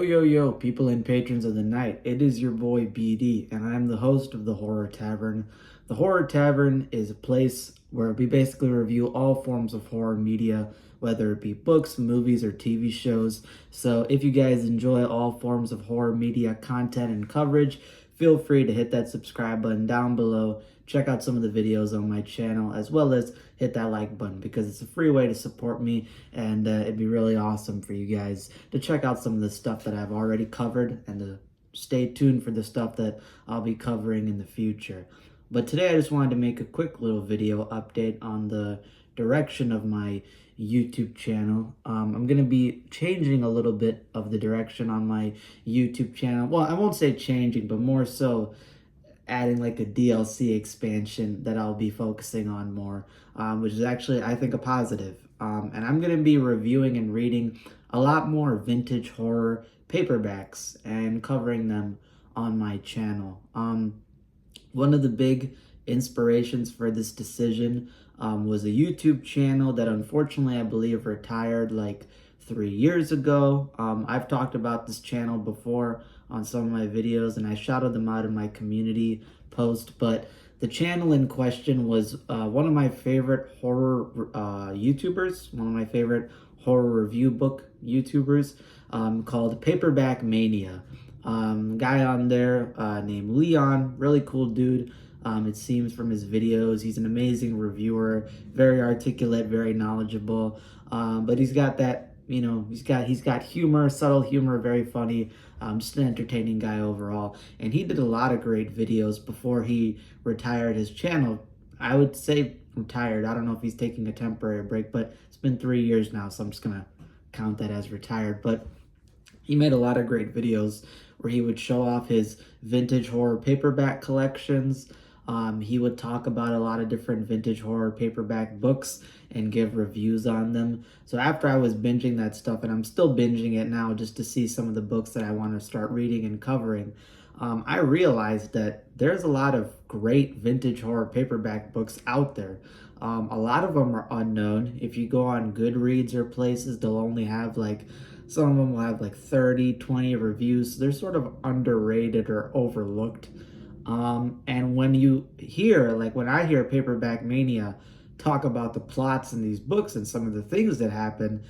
Yo, people and patrons of the night. It is your boy BD, and I'm the host of the Horror Tavern. The Horror Tavern is a place where we basically review all forms of horror media, whether it be books, movies, or TV shows. So if you guys enjoy all forms of horror media content and coverage, feel free to hit that subscribe button down below. Check out some of the videos on my channel, as well as hit that like button, because it's a free way to support me, and it'd be really awesome for you guys to check out some of the stuff that I've already covered and to stay tuned for the stuff that I'll be covering in the future. But today I just wanted to make a quick little video update on the direction of my YouTube channel. I'm going to be changing a little bit of the direction on my YouTube channel. Well, I won't say changing, but more so adding like a DLC expansion that I'll be focusing on more, which is actually, I think, a positive. And I'm going to be reviewing and reading a lot more vintage horror paperbacks and covering them on my channel. One of the big inspirations for this decision was a YouTube channel that unfortunately I believe retired like 3 years ago. I've talked about this channel before on some of my videos, and I shouted them out in my community post, but the channel in question was one of my favorite horror YouTubers, one of my favorite horror review book YouTubers, called Paperback Mania. Guy on there named Leon, really cool dude. It seems from his videos, he's an amazing reviewer, very articulate, very knowledgeable. But he's got that, he's got humor, subtle humor, very funny. Just an entertaining guy overall. And he did a lot of great videos before he retired his channel. I would say retired. I don't know if he's taking a temporary break, but it's been 3 years now, so I'm just gonna count that as retired. But he made a lot of great videos where he would show off his vintage horror paperback collections. He would talk about a lot of different vintage horror paperback books and give reviews on them. So after I was binging that stuff, and I'm still binging it now just to see some of the books that I want to start reading and covering, I realized that there's a lot of great vintage horror paperback books out there. A lot of them are unknown. If you go on Goodreads or places, they'll only have like, some of them will have like 30, 20 reviews. So they're sort of underrated or overlooked. And when you hear, like when I hear Paperback Mania talk about the plots in these books and some of the things that happen,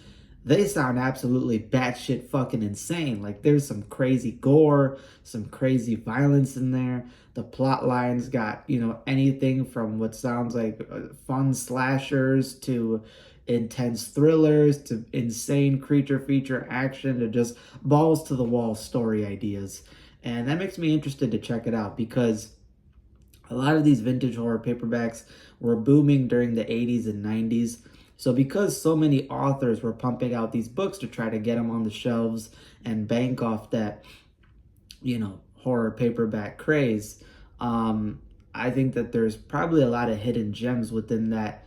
they sound absolutely batshit fucking insane. Like there's some crazy gore, some crazy violence in there. The plot lines got, anything from what sounds like fun slashers to intense thrillers to insane creature feature action to just balls to the wall story ideas. And that makes me interested to check it out, because a lot of these vintage horror paperbacks were booming during the 80s and 90s. So because so many authors were pumping out these books to try to get them on the shelves and bank off that, horror paperback craze, I think that there's probably a lot of hidden gems within that,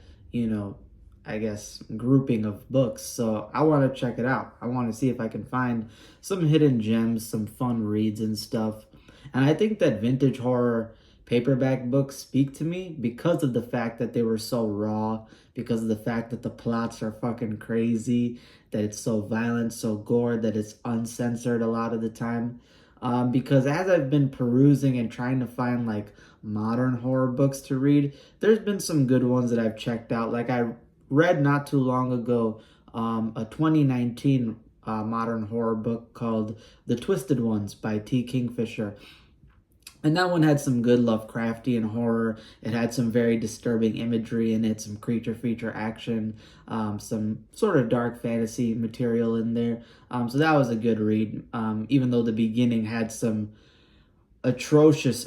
I guess, grouping of books. So I want to check it out. I want to see if I can find some hidden gems, some fun reads and stuff. And I think that vintage horror paperback books speak to me because of the fact that they were so raw, because of the fact that the plots are fucking crazy, that it's so violent, so gore, that it's uncensored a lot of the time. Because as I've been perusing and trying to find like modern horror books to read, there's been some good ones that I've checked out. Like I read not too long ago a 2019 modern horror book called The Twisted Ones by T. Kingfisher. And that one had some good Lovecraftian horror. It had some very disturbing imagery in it, some creature feature action, some sort of dark fantasy material in there. So that was a good read, even though the beginning had some atrocious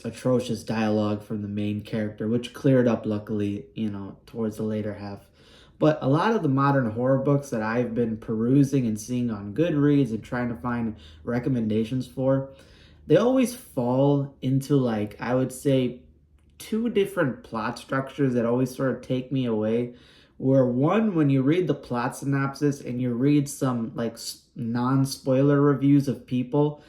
dialogue from the main character, which cleared up luckily, towards the later half. But a lot of the modern horror books that I've been perusing and seeing on Goodreads and trying to find recommendations for, they always fall into, like, I would say, two different plot structures that always sort of take me away. Where one, when you read the plot synopsis and you read some like non-spoiler reviews of people,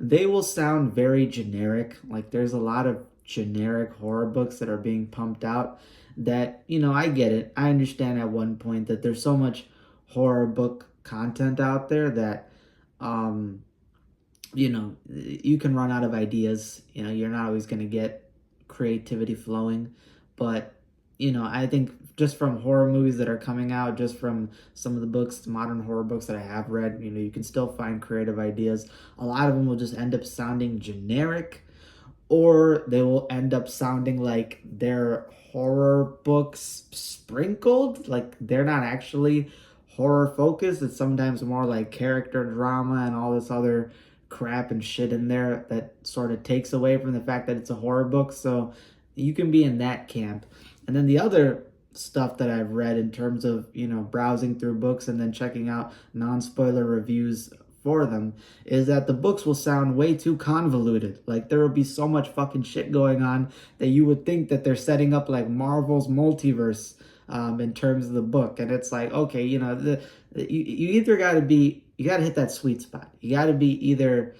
they will sound very generic. Like there's a lot of generic horror books that are being pumped out that, I get it. I understand at one point that there's so much horror book content out there that you can run out of ideas. You're not always going to get creativity flowing. But, I think just from horror movies that are coming out, just from some of the books, modern horror books that I have read, you can still find creative ideas. A lot of them will just end up sounding generic, or they will end up sounding like they're horror books sprinkled, like they're not actually horror focused. It's sometimes more like character drama and all this other crap and shit in there that sort of takes away from the fact that it's a horror book. So you can be in that camp. And then the other stuff that I've read in terms of, browsing through books and then checking out non-spoiler reviews for them, is that the books will sound way too convoluted. Like there will be so much fucking shit going on that you would think that they're setting up like Marvel's multiverse in terms of the book. And it's like, okay, you either you got to hit that sweet spot. You got to be either,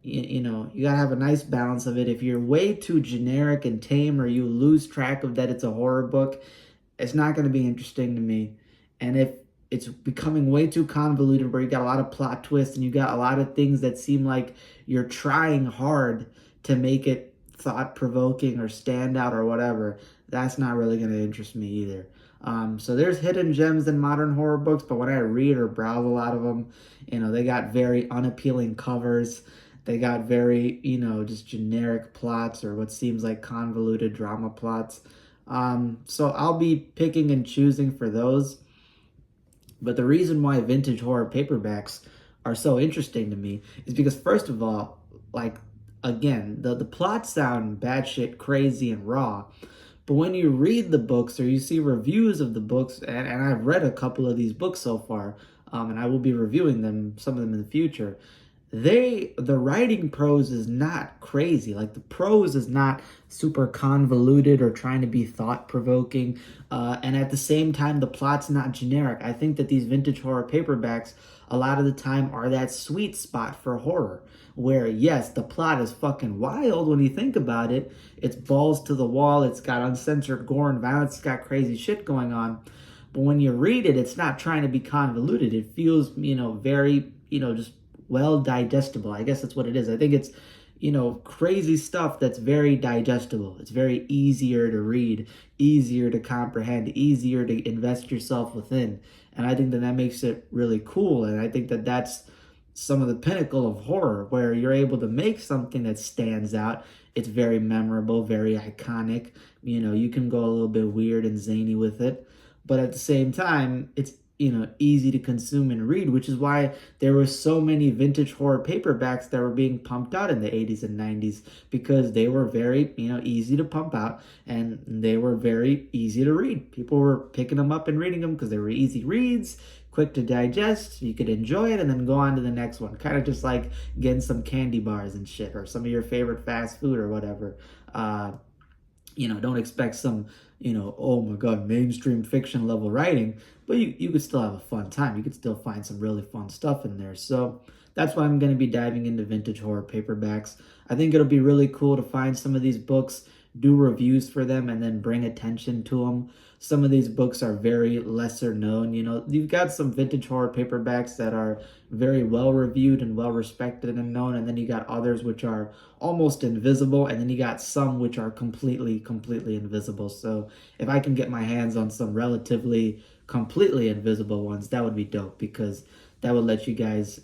you got to have a nice balance of it. If you're way too generic and tame, or you lose track of that it's a horror book, it's not going to be interesting to me. And if it's becoming way too convoluted, where you got a lot of plot twists and you got a lot of things that seem like you're trying hard to make it thought provoking or stand out or whatever, that's not really going to interest me either. So there's hidden gems in modern horror books, but when I read or browse a lot of them, they got very unappealing covers. They got very, just generic plots or what seems like convoluted drama plots. So I'll be picking and choosing for those. But the reason why vintage horror paperbacks are so interesting to me is because, first of all, like, again, the plots sound batshit crazy and raw. But when you read the books or you see reviews of the books, and I've read a couple of these books so far, and I will be reviewing them, some of them in the future, the writing prose is not crazy. Like the prose is not super convoluted or trying to be thought provoking, and at the same time the plot's not generic. I think that these vintage horror paperbacks a lot of the time are that sweet spot for horror, where yes, the plot is fucking wild when you think about it. It's balls to the wall, it's got uncensored gore and violence, it's got crazy shit going on, but when you read it, it's not trying to be convoluted. It feels, very, just well digestible. I guess that's what it is. I think it's, crazy stuff that's very digestible. It's very easier to read, easier to comprehend, easier to invest yourself within. And I think that that makes it really cool. And I think that that's some of the pinnacle of horror, where you're able to make something that stands out. It's very memorable, very iconic. You can go a little bit weird and zany with it, but at the same time, it's easy to consume and read, which is why there were so many vintage horror paperbacks that were being pumped out in the 80s and 90s, because they were very, easy to pump out, and they were very easy to read. People were picking them up and reading them because they were easy reads, quick to digest, you could enjoy it and then go on to the next one. Kind of just like getting some candy bars and shit, or some of your favorite fast food or whatever. Don't expect some, oh my God, mainstream fiction level writing, but you could still have a fun time. You could still find some really fun stuff in there. So that's why I'm going to be diving into vintage horror paperbacks. I think it'll be really cool to find some of these books, do reviews for them, and then bring attention to them. Some of these books are very lesser known. You've got some vintage horror paperbacks that are very well reviewed and well respected and known, and then you got others which are almost invisible, and then you got some which are completely invisible. So if I can get my hands on some relatively completely invisible ones, that would be dope, because that would let you guys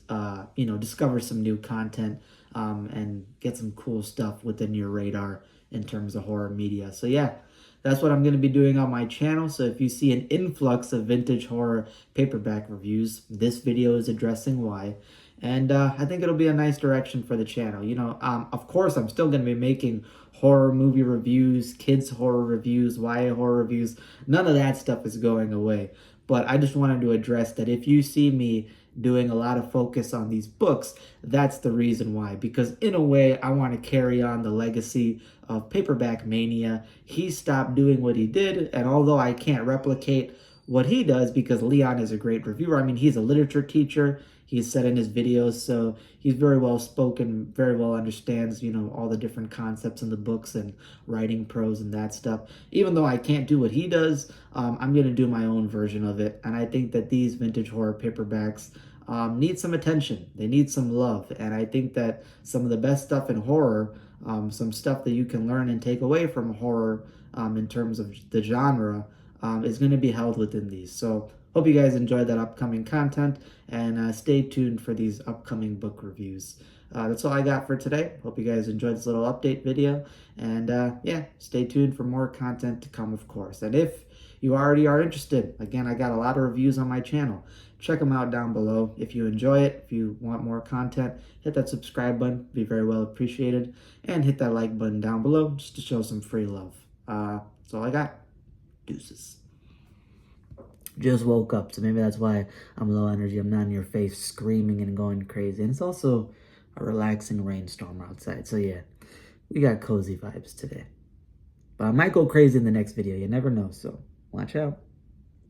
discover some new content, and get some cool stuff within your radar in terms of horror media. So yeah, that's what I'm going to be doing on my channel. So if you see an influx of vintage horror paperback reviews, this video is addressing why. And I think it'll be a nice direction for the channel. Of course, I'm still going to be making horror movie reviews, kids horror reviews, YA horror reviews. None of that stuff is going away. But I just wanted to address that if you see me doing a lot of focus on these books, that's the reason why. Because in a way, I want to carry on the legacy of Paperback Mania. He stopped doing what he did, and although I can't replicate what he does, because Leon is a great reviewer, I mean, he's a literature teacher, he's said in his videos, so he's very well spoken, very well understands, all the different concepts in the books and writing prose and that stuff. Even though I can't do what he does, I'm going to do my own version of it. And I think that these vintage horror paperbacks need some attention. They need some love. And I think that some of the best stuff in horror, some stuff that you can learn and take away from horror in terms of the genre, is going to be held within these. So hope you guys enjoyed that upcoming content, and stay tuned for these upcoming book reviews. That's all I got for today. Hope you guys enjoyed this little update video, and yeah, stay tuned for more content to come, of course. And if you already are interested, again, I got a lot of reviews on my channel. Check them out down below. If you enjoy it, if you want more content, hit that subscribe button. Be very well appreciated. And hit that like button down below just to show some free love. That's all I got. Deuces. Just woke up, so maybe that's why I'm low energy. I'm not in your face screaming and going crazy. And it's also a relaxing rainstorm outside. So yeah, we got cozy vibes today. But I might go crazy in the next video. You never know, so watch out.